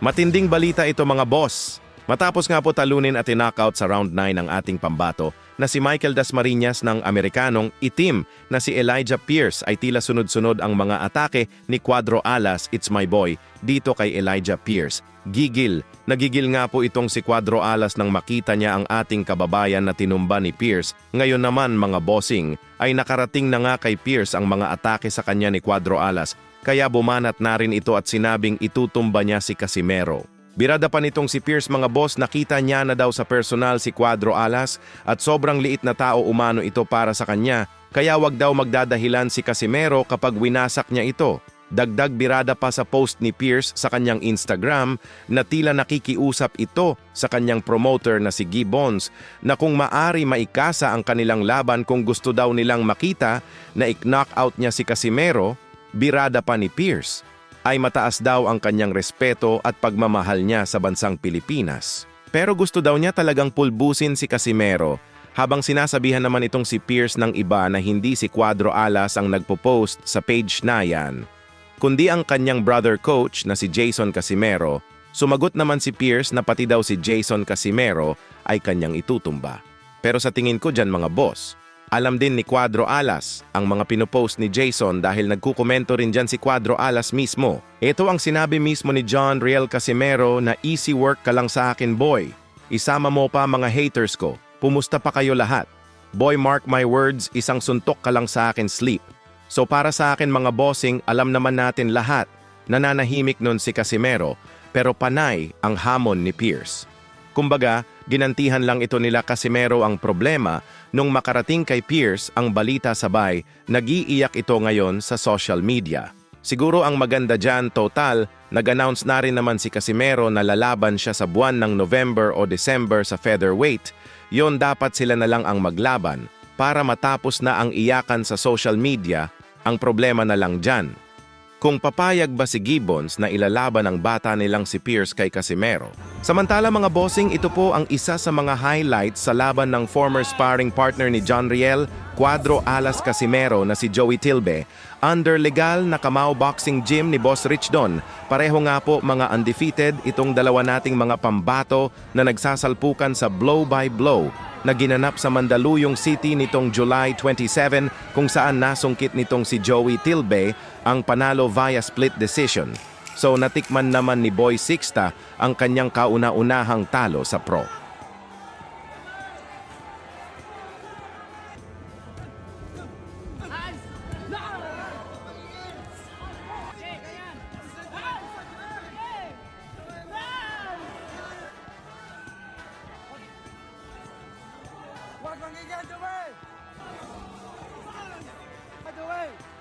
Matinding balita ito mga boss. Matapos nga po talunin at knockout sa round 9 ang ating pambato na si Michael Dasmariñas ng Amerikanong itim na si Elijah Pierce ay tila sunod-sunod ang mga atake ni Cuadro Alas, it's my boy, dito kay Elijah Pierce. Nagigil nga po itong si Cuadro Alas nang makita niya ang ating kababayan na tinumba ni Pierce. Ngayon naman mga bossing ay nakarating na nga kay Pierce ang mga atake sa kanya ni Cuadro Alas. Kaya bumanat na rin ito at sinabing itutumba niya si Casimero. Birada pa nitong si Pierce mga boss, nakita niya na daw sa personal si Cuadro Alas at sobrang liit na tao umano ito para sa kanya, kaya wag daw magdadahilan si Casimero kapag winasak niya ito. Dagdag birada pa sa post ni Pierce sa kanyang Instagram na tila nakikiusap ito sa kanyang promoter na si Gibbons na kung maari maikasa ang kanilang laban kung gusto daw nilang makita na i-knockout niya si Casimero. Birada pa ni Pierce ay mataas daw ang kanyang respeto at pagmamahal niya sa bansang Pilipinas. Pero gusto daw niya talagang pulbusin si Casimero, habang sinasabihan naman itong si Pierce ng iba na hindi si Cuadro Alas ang nagpo-post sa page na yan, kundi ang kanyang brother coach na si Jason Casimero. Sumagot naman si Pierce na pati daw si Jason Casimero ay kanyang itutumba. Pero sa tingin ko dyan mga boss, alam din ni Cuadro Alas ang mga pinopost ni Jason dahil nagkukomento rin dyan si Cuadro Alas mismo. Ito ang sinabi mismo ni John Riel Casimero na easy work ka lang sa akin boy. Isama mo pa mga haters ko. Pumusta pa kayo lahat? Boy, mark my words, isang suntok ka lang sa akin sleep. So para sa akin mga bossing, alam naman natin lahat. Nananahimik nun si Casimero pero panay ang hamon ni Pierce. Kumbaga, ginantihan lang ito nila Casimero ang problema nung makarating kay Pierce ang balita sabay, nag-iiyak ito ngayon sa social media. Siguro ang maganda dyan, total, nag-announce na rin naman si Casimero na lalaban siya sa buwan ng November o December sa featherweight. Yon dapat sila na lang ang maglaban para matapos na ang iyakan sa social media, ang problema na lang dyan. Kung papayag ba si Gibbons na ilalaban ang bata nilang si Pierce kay Casimero. Samantala mga bossing, ito po ang isa sa mga highlights sa laban ng former sparring partner ni John Riel, Cuadro Alas Casimero na si Joey Tilbe, under legal na Kamao Boxing Gym ni Boss Rich Don. Pareho nga po mga undefeated itong dalawa nating mga pambato na nagsasalpukan sa blow by blow na ginanap sa Mandaluyong City nitong July 27 kung saan nasungkit nitong si Joey Tilbe ang panalo via split decision. So natikman naman ni Boy Sixta ang kanyang kauna-unahang talo sa pro. Wag mangingan, Joey! Joey!